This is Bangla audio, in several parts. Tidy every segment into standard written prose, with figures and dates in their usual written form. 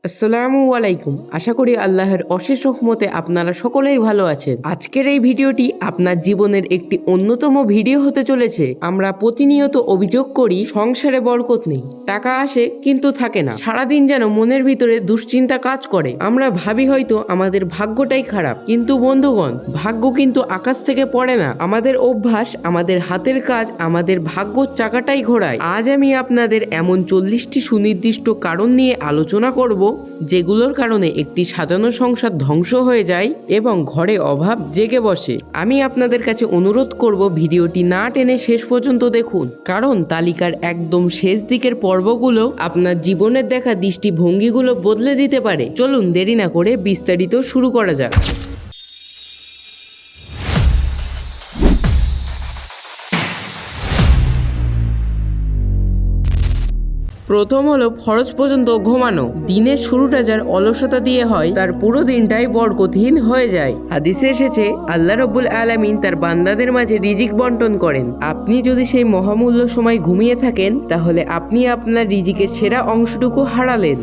আসসালামু আলাইকুম। আশা করি আল্লাহর অশেষ রহমতে আপনারা সকলেই ভালো আছেন। আজকের এই ভিডিওটি আপনার জীবনের একটি অন্যতম ভিডিও হতে চলেছে। আমরা প্রতিনিয়ত অভিযোগ করি সংসারে বরকত নেই, টাকা আসে কিন্তু থাকে না, সারাদিন যেন মনের ভিতরে দুশ্চিন্তা কাজ করে। আমরা ভাবি হয়তো আমাদের ভাগ্যটাই খারাপ, কিন্তু বন্ধুগণ, ভাগ্য কিন্তু আকাশ থেকে পড়ে না। আমাদের অভ্যাস, আমাদের হাতের কাজ আমাদের ভাগ্যর চাকাটাই ঘোরায়। আজ আমি আপনাদের এমন 40টি সুনির্দিষ্ট কারণ নিয়ে আলোচনা করব যেগুলোর কারণে একটি সাজানো সংসার ধ্বংস হয়ে যায় এবং ঘরে অভাব জেগে বসে। আমি আপনাদের কাছে অনুরোধ করব ভিডিওটি না টেনে শেষ পর্যন্ত দেখুন, কারণ তালিকার একদম শেষ দিকের পর্বগুলো আপনার জীবনের দেখা দৃষ্টিভঙ্গিগুলো বদলে দিতে পারে। চলুন দেরি না করে বিস্তারিত শুরু করা যাক। প্রথম হলো ফরজ পর্যন্ত ঘুমানো। দিনের শুরুটা যার অলসতা দিয়ে হয় তার পুরো দিনটাই বরকতহীন হয়ে যায়। হাদিসে এসেছে, আল্লাহ রাব্বুল আলামিন তার বান্দাদের মাঝে রিজিক বন্টন করেন। আপনি যদি সেই মহামূল্য সময় ঘুমিয়ে থাকেন, তাহলে আপনি আপনার রিজিকের সেরা অংশটুকু হারালেন।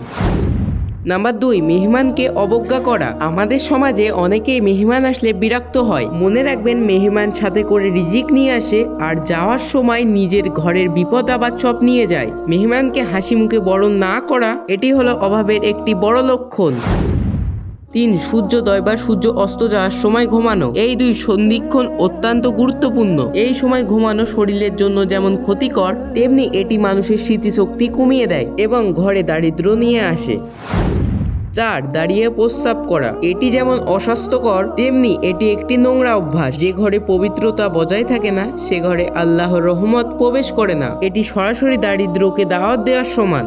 নাম্বার 2, মেহমানকে অবজ্ঞা করা। আমাদের সমাজে অনেকেই মেহমান আসলে বিরক্ত হয়। মনে রাখবেন, মেহমান সাথে করে রিজিক নিয়ে আসে আর যাওয়ার সময় নিজের ঘরের বিপদ আবার সব নিয়ে যায়। মেহমানকে হাসি মুখে বরণ না করা, এটি হলো অভাবের একটি বড় লক্ষণ। 3, সূর্যোদয় বা সূর্য অস্ত যাওয়ার সময় ঘুমানো। এই দুই সন্ধিক্ষণ অত্যন্ত গুরুত্বপূর্ণ। এই সময় ঘুমানো শরীরের জন্য যেমন ক্ষতিকর, তেমনি এটি মানুষের স্মৃতিশক্তি কমিয়ে দেয় এবং ঘরে দারিদ্র্য নিয়ে আসে। 4, দাঁড়িয়ে প্রস্রাব করা। এটি যেমন অস্বাস্থ্যকর, তেমনি এটি একটি নোংরা অভ্যাস। যে ঘরে পবিত্রতা বজায় থাকে না, সে ঘরে আল্লাহর রহমত প্রবেশ করে না। এটি সরাসরি দারিদ্র্যকে দাওয়াত দেওয়ার সমান।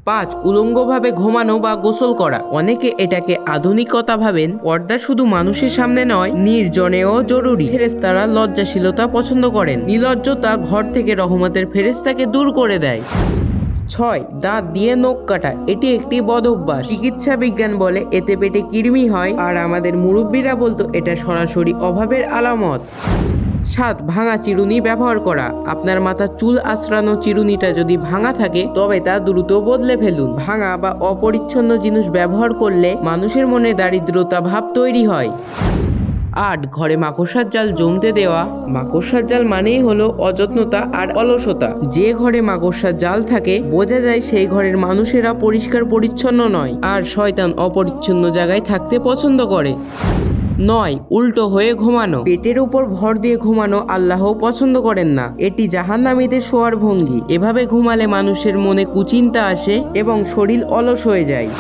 5, উলঙ্গভাবে ঘুমানো বা গোসল করা। অনেকে এটাকে আধুনিকতা ভাবেন। পর্দা শুধু মানুষের সামনে নয়, নির্জনেও জরুরি। ফেরেশতারা লজ্জাশীলতা পছন্দ করেন। নির্লজ্জতা ঘর থেকে রহমতের ফেরেশতাকে দূর করে দেয়। 6, দাঁত দিয়ে নখ কাটা। এটি একটি বদ অভ্যাস। চিকিৎসা বিজ্ঞান বলে এতে পেটে কৃমি হয়, আর আমাদের মুরব্বীরা বলতো এটা সরাসরি অভাবের আলামত। 7, ভাঙা চিরুনি ব্যবহার করা। আপনার মাথার চুল আঁচড়ানো চিরুনিটা যদি ভাঙা থাকে, তবে তা দ্রুত বদলে ফেলুন। ভাঙা বা অপরিচ্ছন্ন জিনিস ব্যবহার করলে মানুষের মনে দারিদ্রতা ভাব তৈরি হয়। 8, ঘরে মাকড়সার জাল জমতে দেওয়া। মাকড়সার জাল মানেই হলো অযত্নতা আর অলসতা। যে ঘরে মাকড়সার জাল থাকে, বোঝা যায় সেই ঘরের মানুষেরা পরিষ্কার পরিচ্ছন্ন নয়, আর শয়তান অপরিচ্ছন্ন জায়গায় থাকতে পছন্দ করে। 9, উল্টো হয়ে ঘুমানো। পেটের উপর ভর দিয়ে ঘুমানো আল্লাহ পছন্দ করেন না। এটি জাহান্নামীদের শোয়ার ভঙ্গি। এভাবে ঘুমালে মানুষের মনে কুচিন্তা আসে এবং শরীর অলস হয়ে যায়।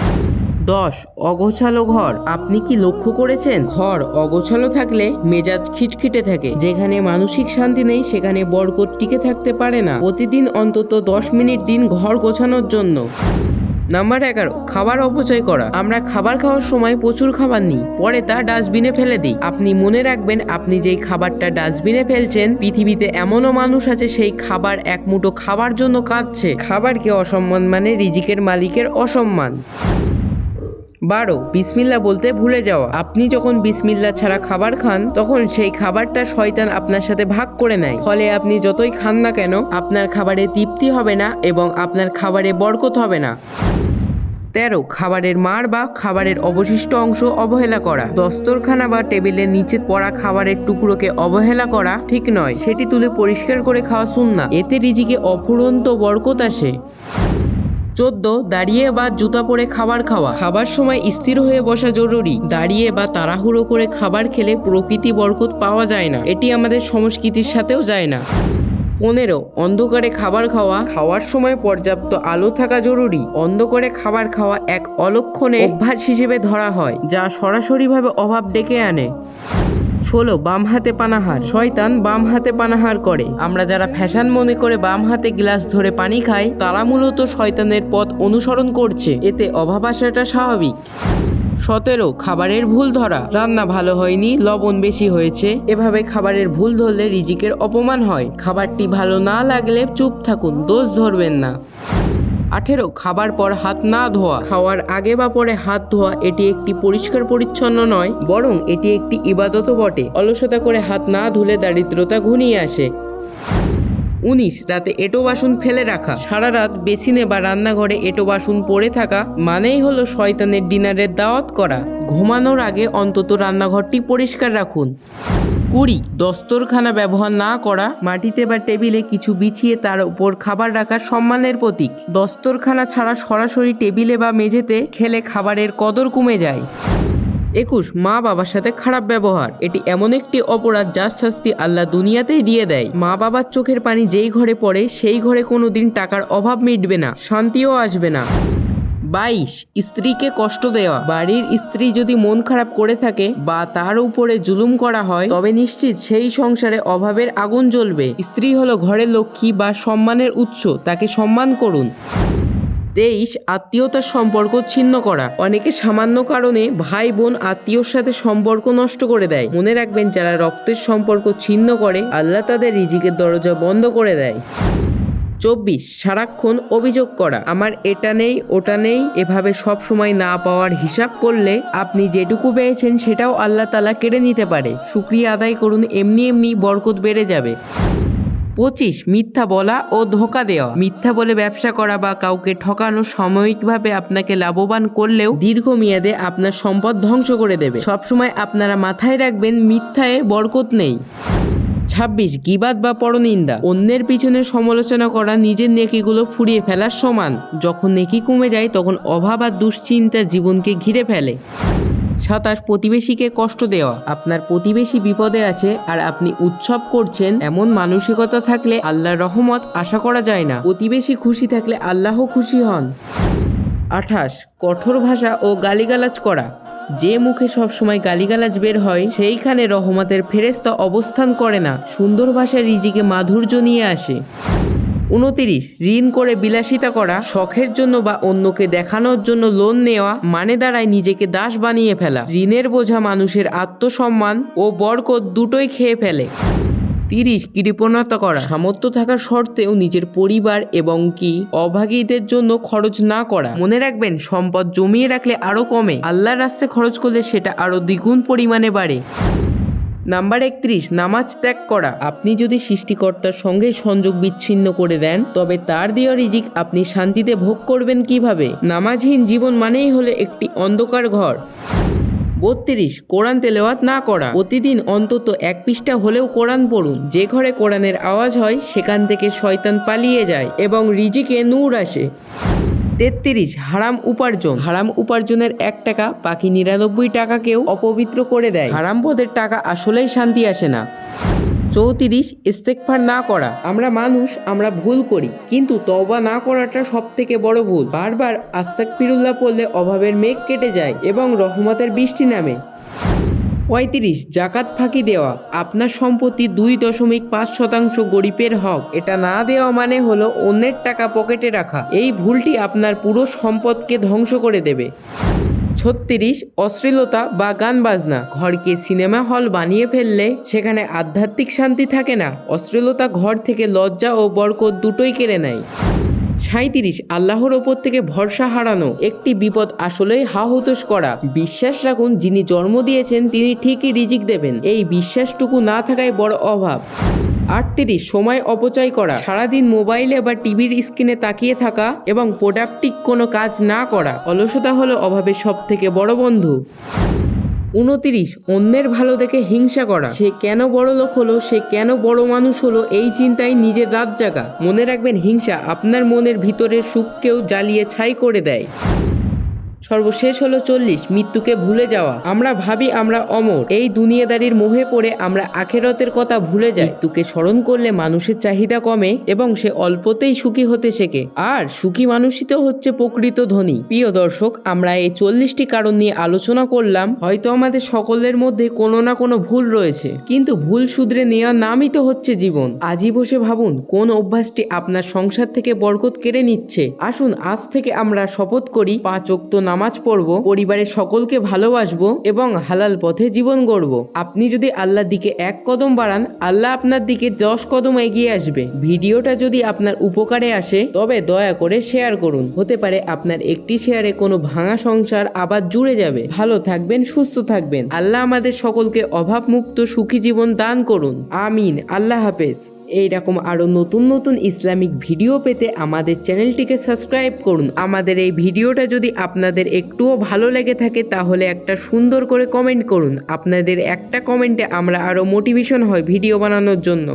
10, অগোছালো ঘর। আপনি কি লক্ষ্য করেছেন, ঘর অগোছালো থাকলে মেজাজ খিটখিটে থাকে। যেখানে মানসিক শান্তি নেই, সেখানে বরকত টিকে থাকতে পারে না। প্রতিদিন অন্তত 10 মিনিট দিন ঘর গোছানোর জন্য। নাম্বার 11, খাবার অপচয় করা। আমরা খাবার খাওয়ার সময় প্রচুর খাবার নিই, পরে তা ডাস্টবিনে ফেলে দিই। আপনি মনে রাখবেন, আপনি যেই খাবারটা ডাস্টবিনে ফেলছেন, পৃথিবীতে এমনও মানুষ আছে সেই খাবার এক মুঠো খাবার জন্য কাঁদছে। খাবারকে অসম্মান মানে রিজিকের মালিকের অসম্মান। 12, বিসমিল্লাহ বলতে ভুলে যাওয়া। আপনি যখন বিসমিল্লাহ ছাড়া খাবার খান, তখন সেই খাবারটা শয়তান আপনার সাথে ভাগ করে নেয়। ফলে আপনি যতই খান না কেন, আপনার খাবারে তৃপ্তি হবে না এবং আপনার খাবারে বরকত হবে না। 13, খাবারের মার বা খাবারের অবশিষ্ট অংশ অবহেলা করা। দস্তরখানা বা টেবিলের নিচে পড়া খাবারের টুকরোকে অবহেলা করা ঠিক নয়। সেটি তুলে পরিষ্কার করে খাওয়া সুন্নাহ। এতে রিজিকে অফুরন্ত বরকত আসে। 14, দাঁড়িয়ে বা জুতা পরে খাবার খাওয়া। খাবার সময় স্থির হয়ে বসা জরুরি। দাঁড়িয়ে বা তাড়াহুড়ো করে খাবার খেলে প্রকৃতি বরকত পাওয়া যায় না। এটি আমাদের সংস্কৃতির সাথেও যায় না। 15, অন্ধকারে খাবার খাওয়া। খাওয়ার সময় পর্যাপ্ত আলো থাকা জরুরি। অন্ধকারে খাবার খাওয়া এক অলক্ষণে অভ্যাস হিসেবে ধরা হয়, যা সরাসরিভাবে অভাব ডেকে আনে। 16, বাম হাতে পানাহার। শয়তান বাম হাতে পানাহার করে। আমরা যারা ফ্যাশন মনে করে বাম হাতে গ্লাস ধরে পানি খাই, তারা মূলত শয়তানের পথ অনুসরণ করছে। এতে অভাব আসাটা স্বাভাবিক। 17, খাবারের ভুল ধরা। রান্না ভালো হয়নি, লবণ বেশি হয়েছে, এভাবে খাবারের ভুল ধরলে রিজিকের অপমান হয়। খাবারটি ভালো না লাগলে চুপ থাকুন, দোষ ধরবেন না। 18, খাবার পর হাত না ধোয়া। খাওয়ার আগে বা পরে হাত ধোয়া এটি একটি পরিষ্কার পরিচ্ছন্ন নয়, বরং এটি একটি ইবাদতও বটে। অলসতা করে হাত না ধুলে দারিদ্রতা ঘনিয়ে আসে। 19 রাতে এঁটো বাসন ফেলে রাখা। সারা রাত বেসিনে বা রান্নাঘরে এঁটো বাসন পড়ে থাকা মানেই হলো শয়তানের ডিনারের দাওয়াত করা। ঘুমানোর আগে অন্তত রান্নাঘরটি পরিষ্কার রাখুন। 20 দস্তরখানা ব্যবহার না করা। মাটিতে বা টেবিলে কিছু বিছিয়ে তার উপর খাবার রাখা সম্মানের প্রতীক। দস্তরখানা ছাড়া সরাসরি টেবিলে বা মেঝেতে খেলে খাবারের কদর কমে যায়। 21 মা বাবার সাথে খারাপ ব্যবহার। এটি এমন একটি অপরাধ যার শাস্তি আল্লাহ দুনিয়াতেই দিয়ে দেয়। মা বাবার চোখের পানি যেই ঘরে পড়ে সেই ঘরে কোনোদিন টাকার অভাব মিটবে না, শান্তিও আসবে না। 22 স্ত্রীকে কষ্ট দেওয়া। বাড়ির স্ত্রী যদি মন খারাপ করে থাকে বা তার উপরে জুলুম করা হয় তবে নিশ্চিত সেই সংসারে অভাবের আগুন জ্বলবে। স্ত্রী হলো ঘরের লক্ষ্মী বা সম্মানের উৎস, তাকে সম্মান করুন। 23 আত্মীয়তার সম্পর্ক ছিন্ন করা। অনেকে সামান্য কারণে ভাই বোন আত্মীয়র সাথে সম্পর্ক নষ্ট করে দেয়। মনে রাখবেন, যারা রক্তের সম্পর্ক ছিন্ন করে আল্লাহ তাদের রিজিকের দরজা বন্ধ করে দেয়। 24 সারাক্ষণ অভিযোগ করা। আমার এটা নেই ওটা নেই, এভাবে সব সময় না পাওয়ার হিসাব করলে আপনি যেটুকু পেয়েছেন সেটাও আল্লাহ তাআলা কেড়ে নিতে পারে। শুকরিয়া আদায় করুন, এমনি এমনি বরকত বেড়ে যাবে। 25 মিথ্যা বলা ও ধোঁকা দেওয়া। মিথ্যা বলে ব্যবসা করা বা কাউকে ঠকানো সাময়িকভাবে আপনাকে লাভবান করলেও দীর্ঘমেয়াদে আপনার সম্পদ ধ্বংস করে দেবে। সবসময় আপনারা মাথায় রাখবেন, মিথ্যায় বরকত নেই। 26 গীবাত বা পরনিন্দা। অন্যের পিছনে সমালোচনা করা নিজের নেকিগুলো ফুরিয়ে ফেলার সমান। যখন নেকি কমে যায় তখন অভাব আর দুশ্চিন্তা জীবনকে ঘিরে ফেলে। 27 প্রতিবেশীকে কষ্ট দেওয়া। আপনার প্রতিবেশী বিপদে আছে আর আপনি উৎসব করছেন, এমন মানসিকতা থাকলে আল্লাহর রহমত আশা করা যায় না। প্রতিবেশী খুশি থাকলে আল্লাহও খুশি হন। 28 কঠোর ভাষা ও গালিগালাজ করা। যে মুখে সবসময় গালিগালাজ বের হয় সেইখানে রহমতের ফেরেশতা অবস্থান করে না। সুন্দর ভাষায় রিজিকে মাধুর্য নিয়ে আসে। 29 ঋণ করে বিলাসিতা করা। শখের জন্য বা অন্যকে দেখানোর জন্য লোন নেওয়া মানে দাঁড়ায় নিজেকে দাস বানিয়ে ফেলা। ঋণের বোঝা মানুষের আত্মসম্মান ও বরকত দুটোই খেয়ে ফেলে। 30 কৃপণতা করা। সামর্থ্য থাকার সত্ত্বেও নিজের পরিবার এবং কি অভাগীদের জন্য খরচ না করা। মনে রাখবেন, সম্পদ জমিয়ে রাখলে আরো কমে, আল্লাহর রাস্তায় খরচ করলে সেটা আরো দ্বিগুণ পরিমাণে বাড়ে। নাম্বার 31 নামাজ ত্যাগ করা। আপনি যদি সৃষ্টিকর্তার সঙ্গে সংযোগ বিচ্ছিন্ন করে দেন তবে তার দেওয়া রিজিক আপনি শান্তিতে ভোগ করবেন কিভাবে? নামাজহীন জীবন মানেই হলো একটি অন্ধকার ঘর। 32 কোরআন তেলাওয়াত না করা। প্রতিদিন অন্তত 1 পৃষ্ঠা হলেও কোরআন পড়ুন। যে ঘরে কোরআনের আওয়াজ হয় সেখান থেকে শয়তান পালিয়ে যায় এবং রিজিকে নূর আসে। 33 হারাম উপার্জন। হারাম উপার্জনের 1 টাকা বাকি 99 টাকাকেও অপবিত্র করে দেয়। হারাম পদের টাকা আসলেই শান্তি আসে না। 34 ইস্তেগফার না করা। আমরা মানুষ, আমরা ভুল করি, কিন্তু তওবা না করাটা সব থেকে বড় ভুল। বারবার আস্তাগফিরুল্লাহ পড়লে অভাবের মেঘ কেটে যায় এবং রহমতের বৃষ্টি নামে। 35 জাকাত ফাঁকি দেওয়া। আপনার সম্পত্তি 2.5% গরিবের হক। এটা না দেওয়া মানে হলো অন্যের টাকা পকেটে রাখা। এই ভুলটি আপনার পুরো সম্পদকে ধ্বংস করে দেবে। 36 অশ্লীলতা বা গান বাজনা। ঘরকে সিনেমা হল বানিয়ে ফেললে সেখানে আধ্যাত্মিক শান্তি থাকে না। অশ্লীলতা ঘর থেকে লজ্জা ও বরকত দুটোই কেড়ে নেয়। 37 আল্লাহর ওপর থেকে ভরসা হারানো। একটি বিপদ আসলেই হা হুতাশ করা। বিশ্বাস রাখুন, যিনি জন্ম দিয়েছেন তিনি ঠিকই রিজিক দেবেন। এই বিশ্বাসটুকু না থাকায় বড় অভাব। 38 সময় অপচয় করা। সারাদিন মোবাইলে বা টিভির স্ক্রিনে তাকিয়ে থাকা এবং প্রোডাক্টিভ কোনো কাজ না করা। অলসতা হলো অভাবের সব থেকে বড় বন্ধু। 29 অন্যের ভালো দেখে হিংসা করা। সে কেন বড় লোক হলো, সে কেন বড় মানুষ হলো, এই চিন্তায় নিজের রাত জাগা। মনে রাখবেন, হিংসা আপনার মনের ভিতরের সুখকেও জ্বালিয়ে ছাই করে দেয়। সর্বশেষ হলো 40 মৃত্যুকে ভুলে যাওয়া। আমরা ভাবি আমরা অমর। এই দুনিয়াদারির মোহে পড়ে আমরা আখেরাতের কথা ভুলে যাই। মৃত্যুকে স্মরণ করলে মানুষের চাহিদা কমে এবং সে অল্পতেই সুখী হতে শেখে। আর সুখী মানুষই তো হচ্ছে প্রকৃত ধনী। প্রিয় দর্শক, আমরা এই 40টি কারণ নিয়ে আলোচনা করলাম। হয়তো আমাদের সকলের মধ্যে কোনো না কোনো ভুল রয়েছে, কিন্তু ভুল শুধরে নেওয়ার নামই তো হচ্ছে জীবন। আজই বসে ভাবুন কোন অভ্যাসটি আপনার সংসার থেকে বরকত কেড়ে নিচ্ছে। আসুন আজ থেকে আমরা শপথ করি 5 ওয়াক্ত নামাজ পড়ব, পরিবারের সকলকে ভালোবাসবো এবং হালাল পথে জীবন গড়ব। আপনি যদি আল্লাহর দিকে 1 কদম বাড়ান, আল্লাহ আপনার দিকে 10 কদম এগিয়ে আসবে। ভিডিওটা যদি আপনার উপকারে আসে তবে দয়া করে শেয়ার করুন। হতে পারে আপনার একটি শেয়ারে কোনো ভাঙা সংসার আবার জুড়ে যাবে। ভালো থাকবেন, সুস্থ থাকবেন। আল্লাহ আমাদের সকলকে অভাবমুক্ত সুখী জীবন দান করুন। আমিন। আল্লাহ হাফেজ। এইরকম আরো নতুন নতুন ইসলামিক ভিডিও পেতে আমাদের চ্যানেলটিকে সাবস্ক্রাইব করুন। আমাদের এই ভিডিওটা যদি আপনাদের একটুও ভালো লেগে থাকে তাহলে একটা সুন্দর করে কমেন্ট করুন। আপনাদের একটা কমেন্টে আমরা আরো মোটিভেশন হয় ভিডিও বানানোর জন্য।